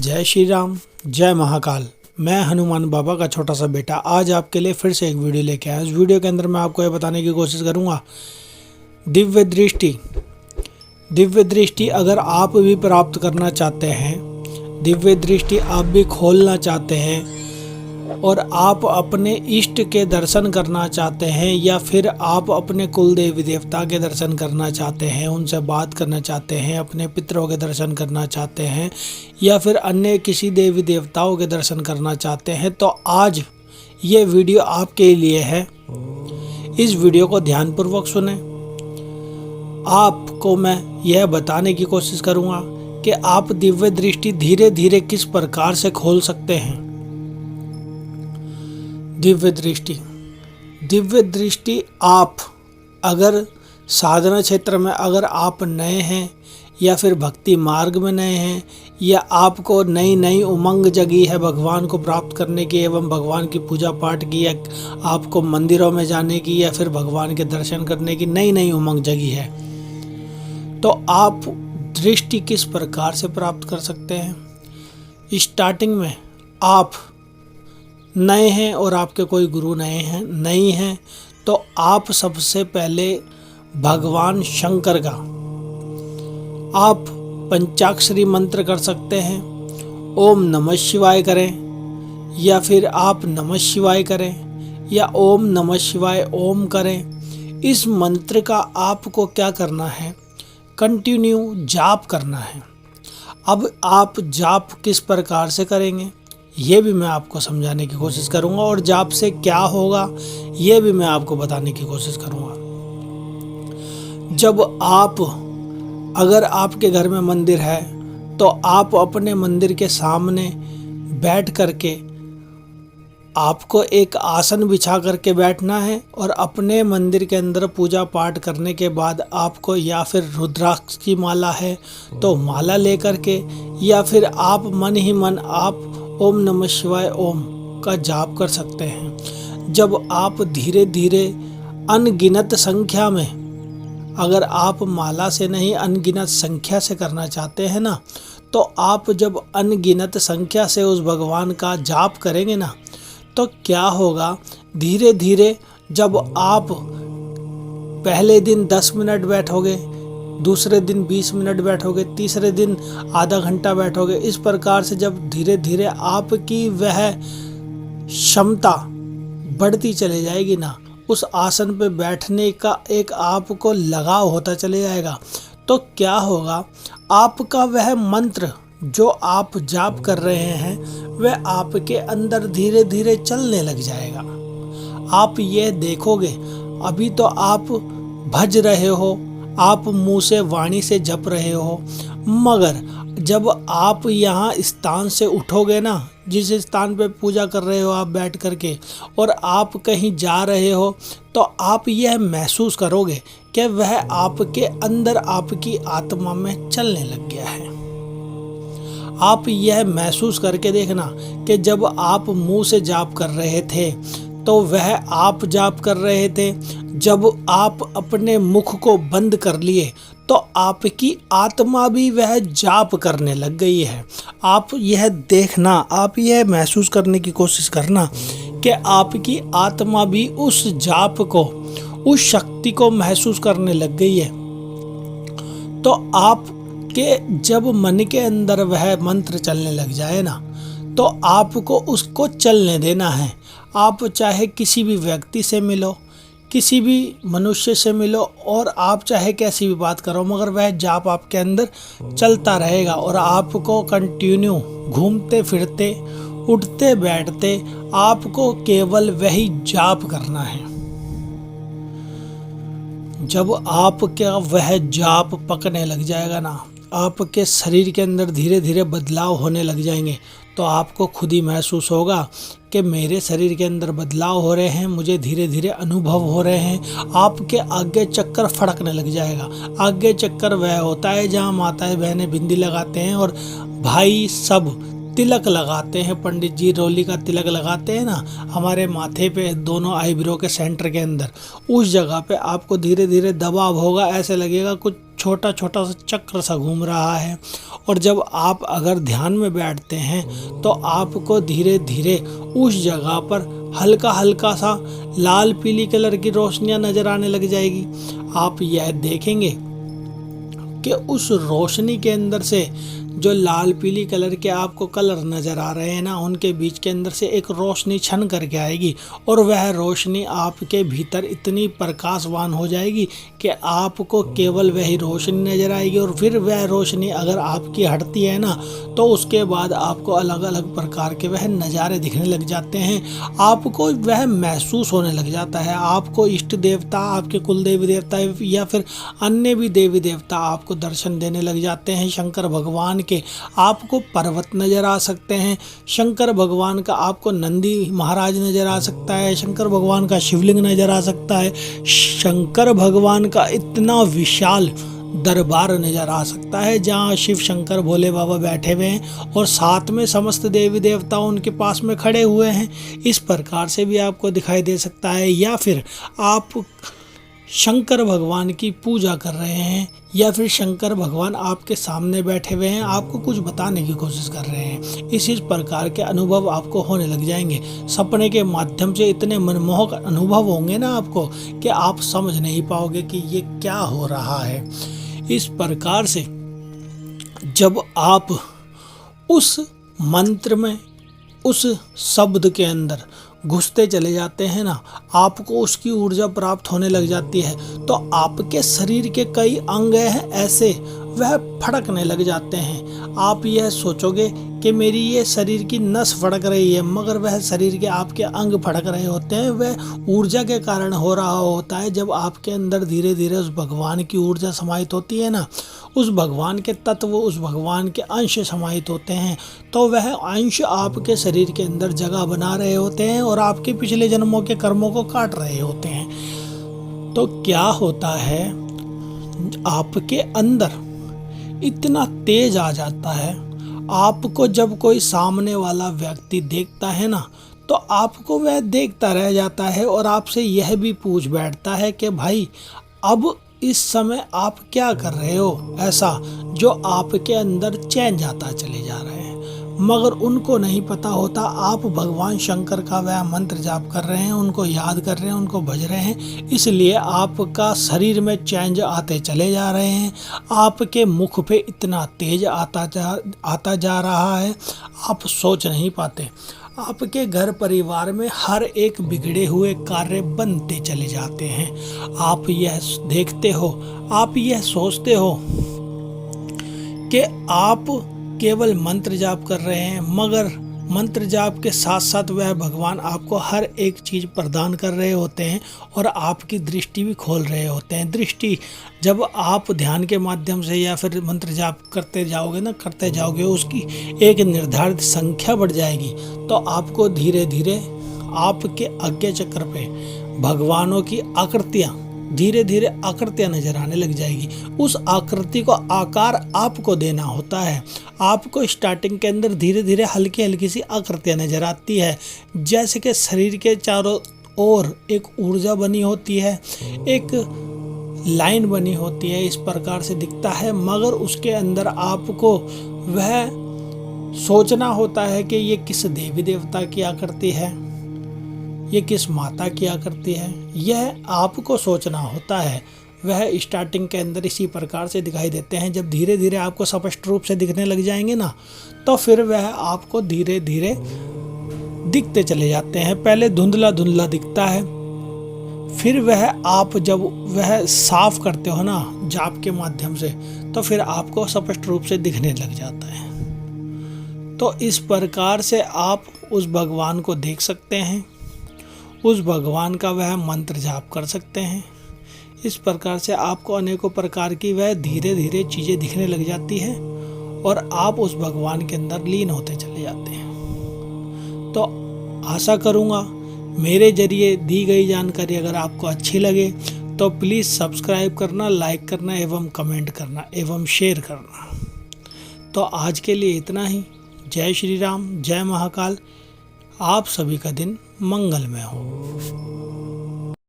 जय श्री राम, जय महाकाल। मैं हनुमान बाबा का छोटा सा बेटा आज आपके लिए फिर से एक वीडियो लेके आया। इस वीडियो के अंदर मैं आपको ये बताने की कोशिश करूँगा दिव्य दृष्टि। दिव्य दृष्टि अगर आप भी प्राप्त करना चाहते हैं, दिव्य दृष्टि आप भी खोलना चाहते हैं और आप अपने इष्ट के दर्शन करना चाहते हैं, या फिर आप अपने कुल देवी देवता के दर्शन करना चाहते हैं, उनसे बात करना चाहते हैं, अपने पितरों के दर्शन करना चाहते हैं, या फिर अन्य किसी देवी देवताओं के दर्शन करना चाहते हैं, तो आज ये वीडियो आपके लिए है। इस वीडियो को ध्यानपूर्वक सुने। आपको मैं यह बताने की कोशिश करूँगा कि आप दिव्य दृष्टि धीरे धीरे किस प्रकार से खोल सकते हैं। दिव्य दृष्टि आप अगर साधना क्षेत्र में अगर आप नए हैं, या फिर भक्ति मार्ग में नए हैं, या आपको नई उमंग जगी है भगवान को प्राप्त करने की एवं भगवान की पूजा पाठ की, या आपको मंदिरों में जाने की, या फिर भगवान के दर्शन करने की नई उमंग जगी है, तो आप दृष्टि किस प्रकार से प्राप्त कर सकते हैं। स्टार्टिंग में आप नए हैं और आपके कोई गुरु नहीं हैं, तो आप सबसे पहले भगवान शंकर का आप पंचाक्षरी मंत्र कर सकते हैं। ओम नमः शिवाय करें, या फिर आप नमः शिवाय करें, या ओम नमः शिवाय ओम करें। इस मंत्र का आपको क्या करना है, कंटिन्यू जाप करना है। अब आप जाप किस प्रकार से करेंगे ये भी मैं आपको समझाने की कोशिश करूंगा, और जाप से क्या होगा ये भी मैं आपको बताने की कोशिश करूंगा। जब आप अगर आपके घर में मंदिर है, तो आप अपने मंदिर के सामने बैठ करके आपको एक आसन बिछा करके बैठना है, और अपने मंदिर के अंदर पूजा पाठ करने के बाद आपको या फिर रुद्राक्ष की माला है तो माला लेकर के, या फिर आप मन ही मन आप ओम नमः शिवाय ओम का जाप कर सकते हैं। जब आप धीरे धीरे अनगिनत संख्या में, अगर आप माला से नहीं अनगिनत संख्या से करना चाहते हैं ना, तो आप जब अनगिनत संख्या से उस भगवान का जाप करेंगे ना, तो क्या होगा, धीरे धीरे जब आप पहले दिन 10 मिनट बैठोगे, दूसरे दिन 20 मिनट बैठोगे, तीसरे दिन आधा घंटा बैठोगे, इस प्रकार से जब धीरे धीरे आपकी वह क्षमता बढ़ती चली जाएगी ना, उस आसन पे बैठने का एक आपको लगाव होता चले जाएगा, तो क्या होगा, आपका वह मंत्र जो आप जाप कर रहे हैं वह आपके अंदर धीरे धीरे चलने लग जाएगा। आप ये देखोगे, अभी तो आप भज रहे हो, आप मुंह से वाणी से जप रहे हो, मगर जब आप यहाँ स्थान से उठोगे ना, जिस स्थान पे पूजा कर रहे हो आप बैठ करके, और आप कहीं जा रहे हो, तो आप यह महसूस करोगे कि वह आपके अंदर आपकी आत्मा में चलने लग गया है। आप यह महसूस करके देखना कि जब आप मुंह से जाप कर रहे थे तो वह आप जाप कर रहे थे, जब आप अपने मुख को बंद कर लिए तो आपकी आत्मा भी वह जाप करने लग गई है। आप यह देखना, आप यह महसूस करने की कोशिश करना कि आपकी आत्मा भी उस जाप को, उस शक्ति को महसूस करने लग गई है। तो आपके जब मन के अंदर वह मंत्र चलने लग जाए ना, तो आपको उसको चलने देना है। आप चाहे किसी भी व्यक्ति से मिलो, किसी भी मनुष्य से मिलो, और आप चाहे कैसी भी बात करो, मगर वह जाप आपके अंदर चलता रहेगा, और आपको कंटिन्यू घूमते फिरते, उठते बैठते आपको केवल वही जाप करना है। जब आपका वह जाप पकने लग जाएगा ना, आपके शरीर के अंदर धीरे धीरे बदलाव होने लग जाएंगे, तो आपको खुद ही महसूस होगा कि मेरे शरीर के अंदर बदलाव हो रहे हैं, मुझे धीरे धीरे अनुभव हो रहे हैं। आपके आगे चक्कर फड़कने लग जाएगा। आगे चक्कर वह होता है जहाँ माताएं बहनें बिंदी लगाते हैं और भाई सब तिलक लगाते हैं, पंडित जी रोली का तिलक लगाते हैं ना हमारे माथे पे, दोनों आईब्रो के सेंटर के अंदर, उस जगह पे आपको धीरे धीरे दबाव होगा, ऐसे लगेगा कुछ छोटा छोटा सा चक्र सा घूम रहा है। और जब आप अगर ध्यान में बैठते हैं तो आपको धीरे धीरे उस जगह पर हल्का हल्का सा लाल पीली कलर की रोशनियां नजर आने लग जाएगी। आप यह देखेंगे कि उस रोशनी के अंदर से जो लाल पीली कलर के आपको कलर नज़र आ रहे हैं ना, उनके बीच के अंदर से एक रोशनी छन करके आएगी और वह रोशनी आपके भीतर इतनी प्रकाशवान हो जाएगी कि आपको केवल वही रोशनी नज़र आएगी। और फिर वह रोशनी अगर आपकी हटती है ना, तो उसके बाद आपको अलग अलग प्रकार के वह नज़ारे दिखने लग जाते हैं। आपको वह महसूस होने लग जाता है। आपको इष्ट देवता, आपके कुल देवी देवता या फिर अन्य भी देवी देवता आपको दर्शन देने लग जाते हैं। शंकर भगवान के आपको पर्वत नजर आ सकते हैं। शंकर भगवान का आपको नंदी महाराज नजर आ सकता है। शंकर भगवान का शिवलिंग नजर आ सकता है। शंकर भगवान का इतना विशाल दरबार नजर आ सकता है जहाँ शिव शंकर भोले बाबा बैठे हुए हैं और साथ में समस्त देवी देवता उनके पास में खड़े हुए हैं। इस प्रकार से भी आपको दिखाई दे सकता है। या फिर आप शंकर भगवान की पूजा कर रहे हैं या फिर शंकर भगवान आपके सामने बैठे हुए हैं, आपको कुछ बताने की कोशिश कर रहे हैं। इसी प्रकार के अनुभव आपको होने लग जाएंगे। सपने के माध्यम से इतने मनमोहक अनुभव होंगे ना आपको कि आप समझ नहीं पाओगे कि ये क्या हो रहा है। इस प्रकार से जब आप उस मंत्र में, उस शब्द के अंदर घुसते चले जाते हैं ना, आपको उसकी ऊर्जा प्राप्त होने लग जाती है। तो आपके शरीर के कई अंग हैं ऐसे, वह फड़कने लग जाते हैं। आप यह सोचोगे कि मेरी ये शरीर की नस फड़क रही है, मगर वह शरीर के आपके अंग फड़क रहे होते हैं। वह ऊर्जा के कारण हो रहा होता है। जब आपके अंदर धीरे धीरे उस भगवान की ऊर्जा समाहित होती है ना, उस भगवान के तत्व, उस भगवान के अंश समाहित होते हैं, तो वह अंश आपके शरीर के अंदर जगह बना रहे होते हैं और आपके पिछले जन्मों के कर्मों को काट रहे होते हैं। तो क्या होता है, आपके अंदर इतना तेज आ जाता है। आपको जब कोई सामने वाला व्यक्ति देखता है ना, तो आपको वह देखता रह जाता है और आपसे यह भी पूछ बैठता है कि भाई अब इस समय आप क्या कर रहे हो, ऐसा जो आपके अंदर चेंज आता चले जा रहे हैं। मगर उनको नहीं पता होता आप भगवान शंकर का वह मंत्र जाप कर रहे हैं, उनको याद कर रहे हैं, उनको भज रहे हैं, इसलिए आपका शरीर में चेंज आते चले जा रहे हैं। आपके मुख पे इतना तेज आता जा रहा है, आप सोच नहीं पाते। आपके घर परिवार में हर एक बिगड़े हुए कार्य बनते चले जाते हैं। आप यह देखते हो, आप यह सोचते हो कि आप केवल मंत्र जाप कर रहे हैं, मगर मंत्र जाप के साथ साथ वह भगवान आपको हर एक चीज़ प्रदान कर रहे होते हैं और आपकी दृष्टि भी खोल रहे होते हैं। दृष्टि जब आप ध्यान के माध्यम से या फिर मंत्र जाप करते जाओगे उसकी एक निर्धारित संख्या बढ़ जाएगी, तो आपको धीरे धीरे आपके आज्ञा चक्र पे भगवानों की आकृतियाँ धीरे धीरे आकृतियाँ नजर आने लग जाएगी। उस आकृति को आकार आपको देना होता है। आपको स्टार्टिंग के अंदर धीरे धीरे हल्की हल्की सी आकृतियाँ नजर आती है, जैसे कि शरीर के चारों ओर एक ऊर्जा बनी होती है, एक लाइन बनी होती है, इस प्रकार से दिखता है। मगर उसके अंदर आपको वह सोचना होता है कि ये किस देवी देवता की आकृति है, ये किस माता की आकृति है, यह आपको सोचना होता है। वह स्टार्टिंग के अंदर इसी प्रकार से दिखाई देते हैं। जब धीरे धीरे आपको स्पष्ट रूप से दिखने लग जाएंगे ना, तो फिर वह आपको धीरे धीरे दिखते चले जाते हैं। पहले धुंधला धुंधला दिखता है, फिर वह आप जब वह साफ करते हो ना जाप के माध्यम से, तो फिर आपको स्पष्ट रूप से दिखने लग जाता है। तो इस प्रकार से आप उस भगवान को देख सकते हैं, उस भगवान का वह मंत्र जाप कर सकते हैं। इस प्रकार से आपको अनेकों प्रकार की वह धीरे धीरे चीज़ें दिखने लग जाती है और आप उस भगवान के अंदर लीन होते चले जाते हैं। तो आशा करूँगा मेरे जरिए दी गई जानकारी अगर आपको अच्छी लगे तो प्लीज़ सब्सक्राइब करना, लाइक करना एवं कमेंट करना एवं शेयर करना। तो आज के लिए इतना ही। जय श्री राम, जय महाकाल। आप सभी का दिन मंगलमय हो।